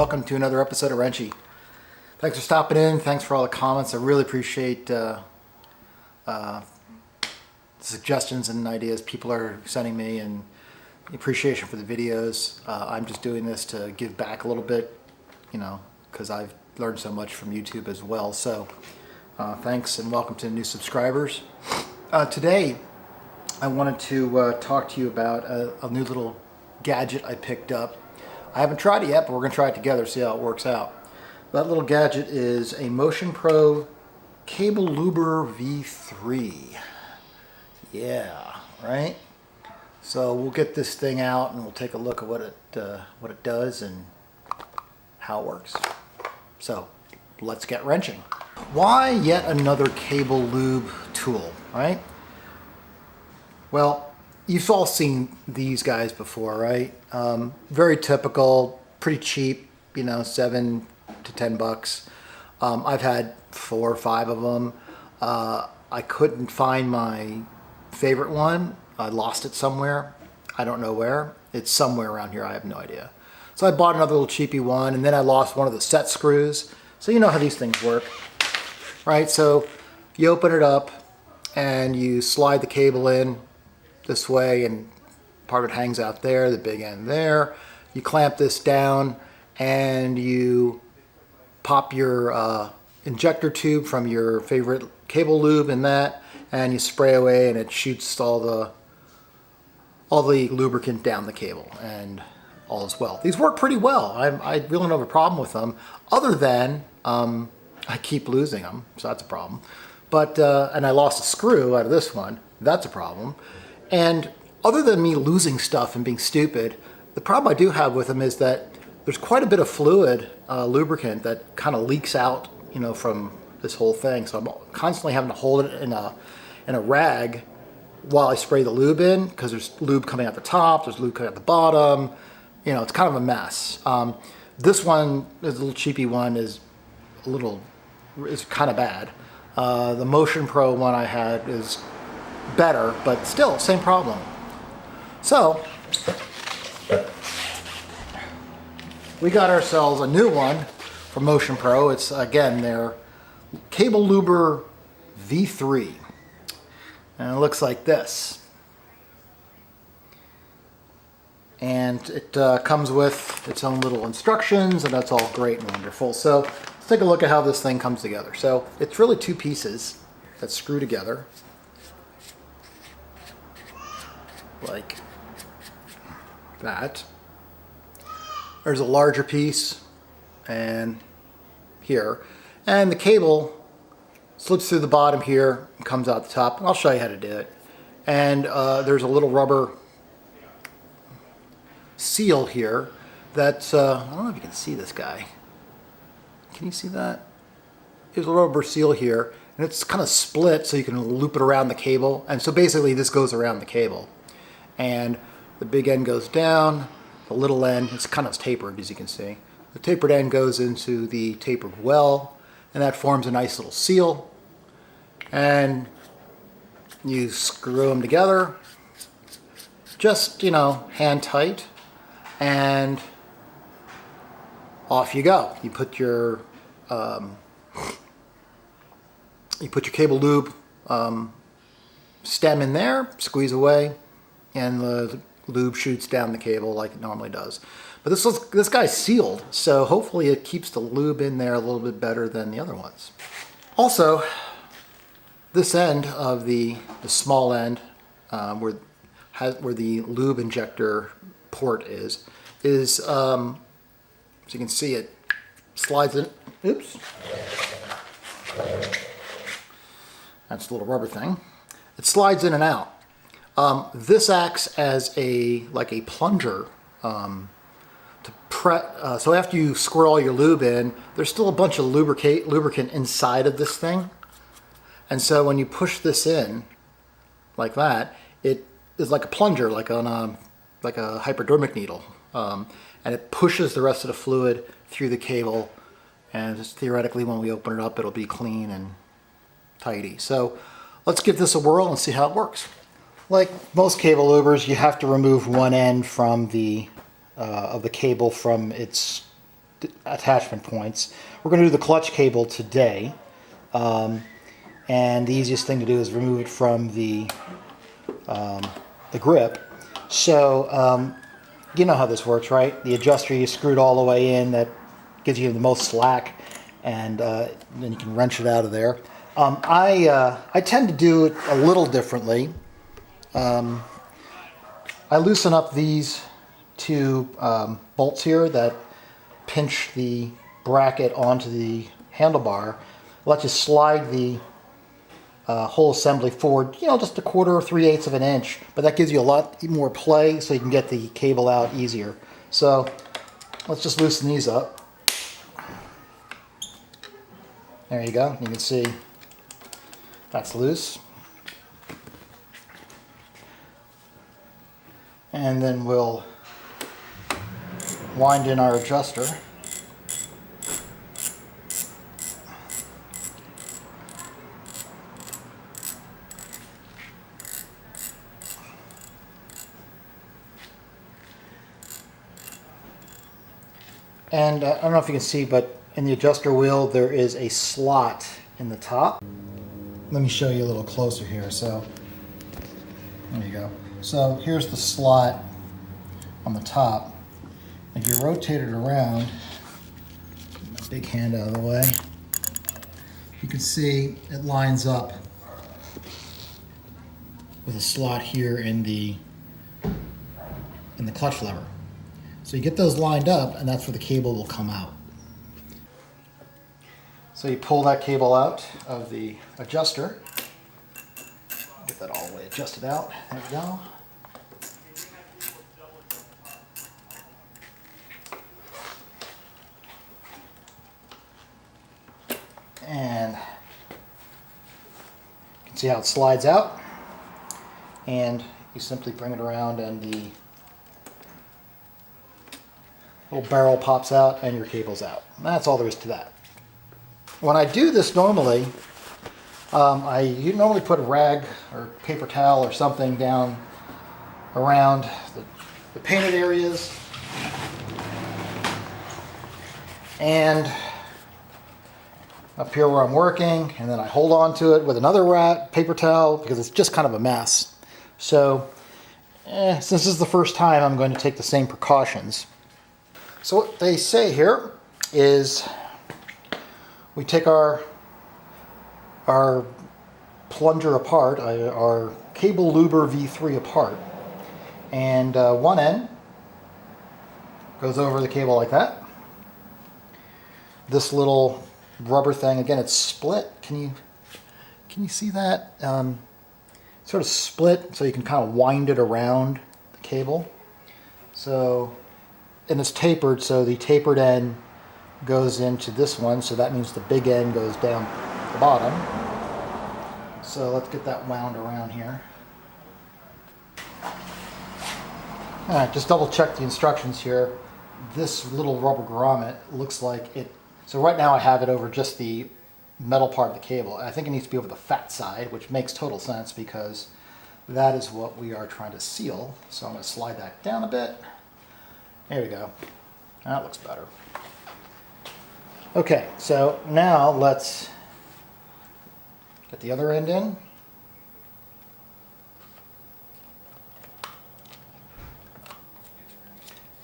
welcome to another episode of Wrenchie. Thanks for stopping in. Thanks for all the comments. I really appreciate suggestions and ideas people are sending me, and appreciation for the videos. I'm just doing this to give back a little bit, you know, because I've learned so much from YouTube as well. So thanks and welcome to new subscribers. Today I wanted to talk to you about a new little gadget I picked up. I haven't tried it yet, but we're going to try it together, see how it works out. That little gadget is a Pro Cable Luber V3. Yeah, right? So we'll get this thing out and we'll take a look at what it does and how it works. So let's get wrenching. Why yet another cable lube tool, right? Well, you've all seen these guys before, right? Very typical, pretty cheap, you know, $7 to $10. I've had 4 or 5 of them. I couldn't find my favorite one. I lost it somewhere. I don't know where. It's somewhere around here. I have no idea. So I bought another little cheapy one, and then I lost one of the set screws. So you know how these things work, right? So you open it up and you slide the cable in this way, and part of it hangs out there, the big end there. You clamp this down and you pop your injector tube from your favorite cable lube in that, and you spray away, and it shoots all the lubricant down the cable, and all is well. These work pretty well. I really don't have a problem with them, other than I keep losing them, so that's a problem. But and I lost a screw out of this one. That's a problem. And other than me losing stuff and being stupid, the problem I do have with them is that there's quite a bit of fluid, lubricant, that kind of leaks out, you know, from this whole thing. So I'm constantly having to hold it in a rag while I spray the lube in, because there's lube coming out the top, there's lube coming out the bottom. You know, it's kind of a mess. This one, this little cheapy one, is kind of bad. The Motion Pro one I had is better, but still same problem. So we got ourselves a new one from Motion Pro. It's again their Cable Luber V3, and it looks like this. And it comes with its own little instructions, and that's all great and wonderful. So let's take a look at how this thing comes together. So it's really 2 pieces that screw together like that. There's a larger piece and here, and the cable slips through the bottom here and comes out the top, and I'll show you how to do it. And there's a little rubber seal here that's I don't know if you can see this guy. Can you see that? There's a rubber seal here, and it's kind of split so you can loop it around the cable, and so basically this goes around the cable, and the big end goes down, the little end, it's kind of tapered, as you can see. The tapered end goes into the tapered well, and that forms a nice little seal, and you screw them together, just, you know, hand tight, and off you go. You put your cable lube stem in there, squeeze away, and the lube shoots down the cable like it normally does. But this guy's sealed, so hopefully it keeps the lube in there a little bit better than the other ones. Also, this end of the small end, where the lube injector port is so you can see it slides in. Oops. That's the little rubber thing. It slides in and out. This acts as like a plunger to prep. So after you squirt all your lube in, there's still a bunch of lubricant inside of this thing. And so when you push this in like that, it is like a plunger, like a hypodermic needle. And it pushes the rest of the fluid through the cable, and just theoretically when we open it up it'll be clean and tidy. So let's give this a whirl and see how it works. Like most cable lubers, you have to remove one end from the of the cable from its attachment points. We're going to do the clutch cable today, and the easiest thing to do is remove it from the grip. So you know how this works, right? The adjuster you screwed all the way in, that gives you the most slack, and then you can wrench it out of there. I tend to do it a little differently. I loosen up these two bolts here that pinch the bracket onto the handlebar. Let you slide the whole assembly forward, you know, just 1/4 or 3/8 of an inch, but that gives you a lot more play so you can get the cable out easier. So let's just loosen these up. There you go. You can see that's loose. And then we'll wind in our adjuster. And I don't know if you can see, but in the adjuster wheel there is a slot in the top. Let me show you a little closer here. So there you go. So here's the slot on the top. If you rotate it around, get my big hand out of the way, you can see it lines up with a slot here in the clutch lever. So you get those lined up, and that's where the cable will come out. So you pull that cable out of the adjuster. Get that all the way adjusted out. There we go. And you can see how it slides out. And you simply bring it around and the little barrel pops out and your cable's out. And that's all there is to that. When I do this normally, you normally put a rag or paper towel or something down around the painted areas, and up here where I'm working, and then I hold on to it with another paper towel because it's just kind of a mess. So since this is the first time, I'm going to take the same precautions. So what they say here is we take our plunger apart, our Cable Luber V3 apart, and one end goes over the cable like that. This little rubber thing, again, it's split. Can you see that? Sort of split, so you can kind of wind it around the cable. So, and it's tapered, so the tapered end goes into this one, so that means the big end goes down the bottom. So let's get that wound around here. All right, just double check the instructions here. This little rubber grommet looks like it, so right now I have it over just the metal part of the cable. I think it needs to be over the fat side, which makes total sense because that is what we are trying to seal. So I'm going to slide that down a bit. There we go. That looks better. Okay, so now let's get the other end in.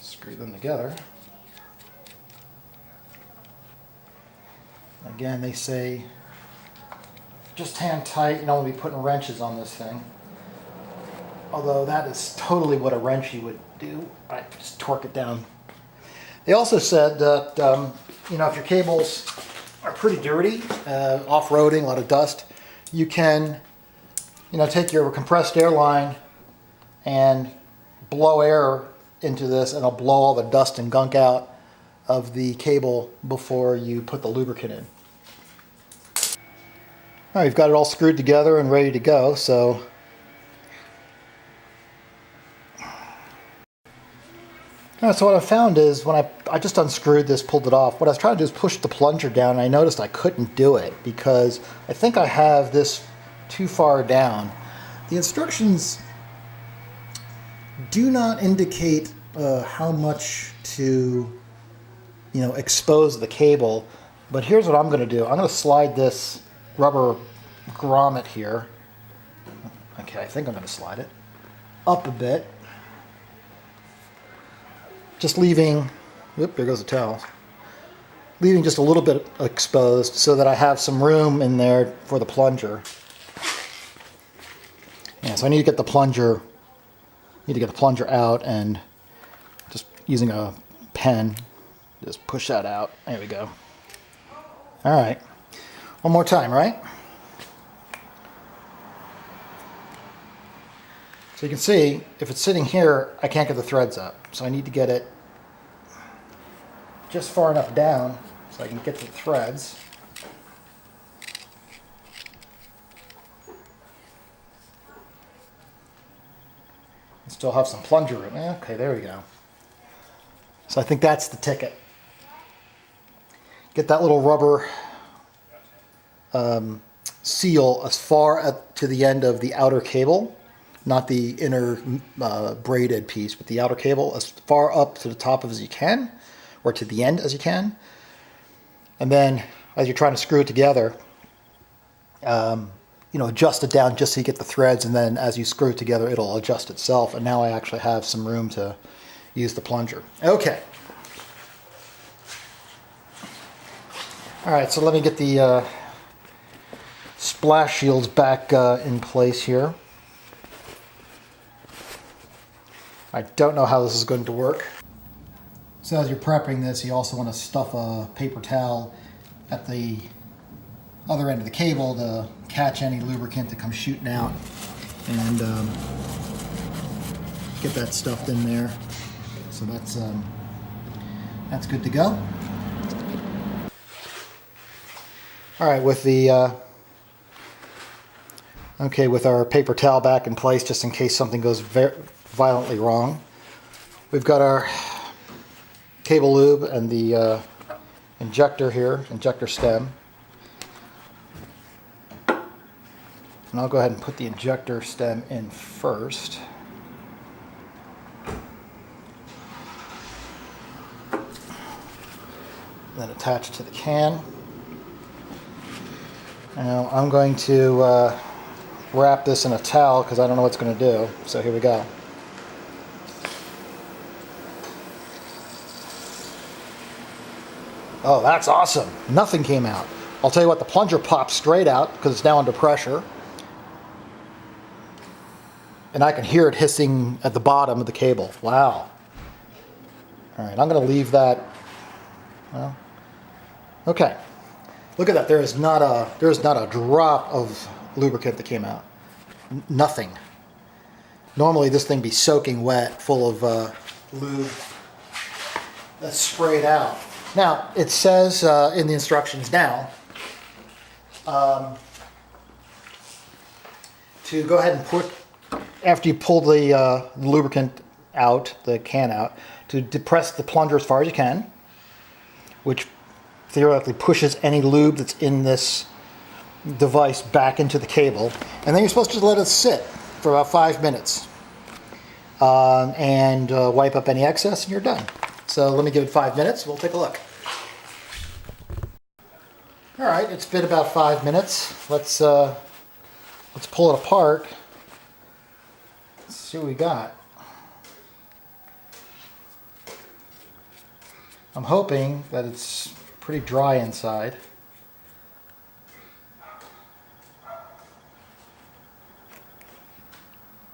Screw them together. Again, they say just hand tight. You don't want to be putting wrenches on this thing. Although that is totally what a Wrenchie would do. I just torque it down. They also said that you know, if your cables are pretty dirty, off-roading, a lot of dust, you can, you know, take your compressed air line and blow air into this, and it'll blow all the dust and gunk out of the cable before you put the lubricant in. All right, we've got it all screwed together and ready to go. So so what I found is when I just unscrewed this, pulled it off, what I was trying to do is push the plunger down, and I noticed I couldn't do it because I think I have this too far down. The instructions do not indicate how much to you know, expose the cable. But here's what I'm going to do. I'm going to slide this rubber grommet here. Okay, I think I'm going to slide it up a bit. Just leaving, whoop, there goes the towel. Leaving just a little bit exposed so that I have some room in there for the plunger. Yeah, so I need to get the plunger, out, and just using a pen, just push that out. There we go. All right, one more time, right? So you can see, if it's sitting here, I can't get the threads up. So I need to get it just far enough down so I can get to the threads. And still have some plunger room. Okay, there we go. So I think that's the ticket. Get that little rubber seal as far to the end of the outer cable, not the inner braided piece, but the outer cable as far up to the top as you can, or to the end as you can. And then as you're trying to screw it together, you know, adjust it down just so you get the threads, and then as you screw it together, it'll adjust itself. And now I actually have some room to use the plunger. Okay. All right, so let me get the splash shields back in place here. I don't know how this is going to work. So as you're prepping this, you also want to stuff a paper towel at the other end of the cable to catch any lubricant that comes shooting out, and get that stuffed in there. So that's good to go. All right, with the with our paper towel back in place, just in case something goes violently wrong, we've got our cable lube and the injector here, injector stem. And I'll go ahead and put the injector stem in first. Then attach it to the can. Now I'm going to wrap this in a towel because I don't know what it's going to do. So here we go. Oh, that's awesome. Nothing came out. I'll tell you what, the plunger popped straight out because it's now under pressure. And I can hear it hissing at the bottom of the cable. Wow. All right, I'm going to leave that. Well, okay. Look at that. There is not a drop of lubricant that came out. Nothing. Normally this thing be soaking wet, full of lube that's sprayed out. Now it says in the instructions now to go ahead and put, after you pull the lubricant out, the can out, to depress the plunger as far as you can, which theoretically pushes any lube that's in this device back into the cable. And then you're supposed to just let it sit for about 5 minutes and wipe up any excess, and you're done. So let me give it 5 minutes. We'll take a look. All right, it's been about 5 minutes. Let's pull it apart. Let's see what we got. I'm hoping that it's pretty dry inside.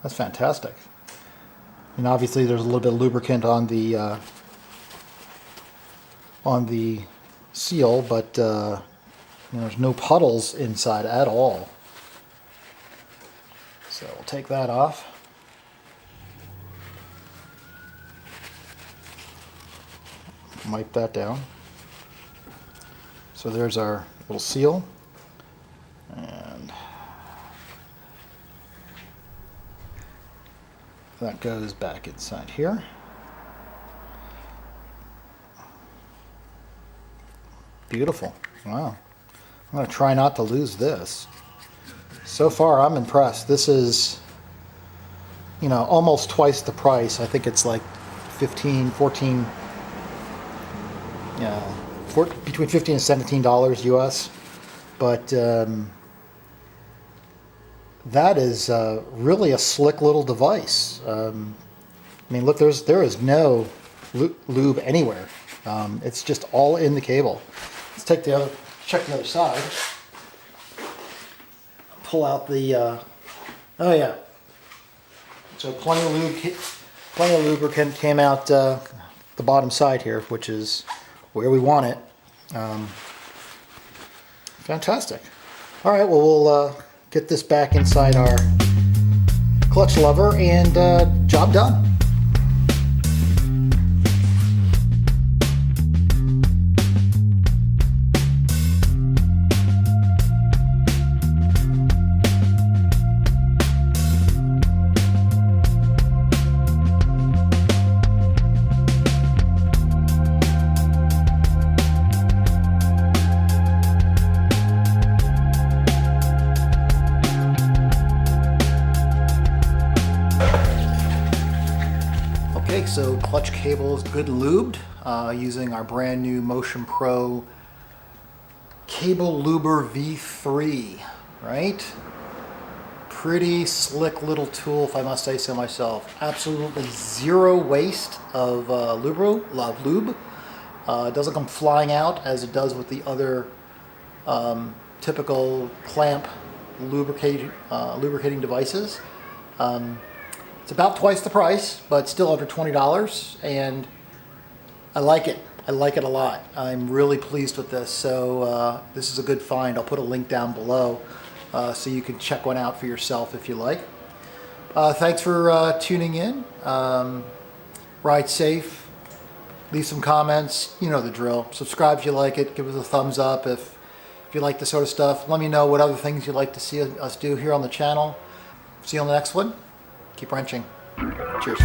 That's fantastic. And obviously there's a little bit of lubricant on the seal, but there's no puddles inside at all. So we'll take that off. Wipe that down. So there's our little seal, and that goes back inside here. Beautiful. Wow. I'm going to try not to lose this. So far I'm impressed. This is, almost twice the price. I think it's like 14 between $15 and $17 US. But that is really a slick little device. I mean, look, there is no lube anywhere. It's just all in the cable. Let's check the other side. Pull out the, oh yeah. So plenty of lubricant came out the bottom side here, which is where we want it. Fantastic. All right, well, we'll get this back inside our clutch lever and job done. Okay, so clutch cable is good lubed using our brand new Motion Pro Cable Luber V3, right? Pretty slick little tool, if I must say so myself. Absolutely zero waste of lube. It doesn't come flying out as it does with the other typical clamp lubricating devices. It's about twice the price, but still under $20, and I like it. I like it a lot. I'm really pleased with this, so this is a good find. I'll put a link down below so you can check one out for yourself if you like. Thanks for tuning in. Ride safe. Leave some comments. You know the drill. Subscribe if you like it. Give us a thumbs up if you like this sort of stuff. Let me know what other things you'd like to see us do here on the channel. See you on the next one. Keep wrenching. Cheers.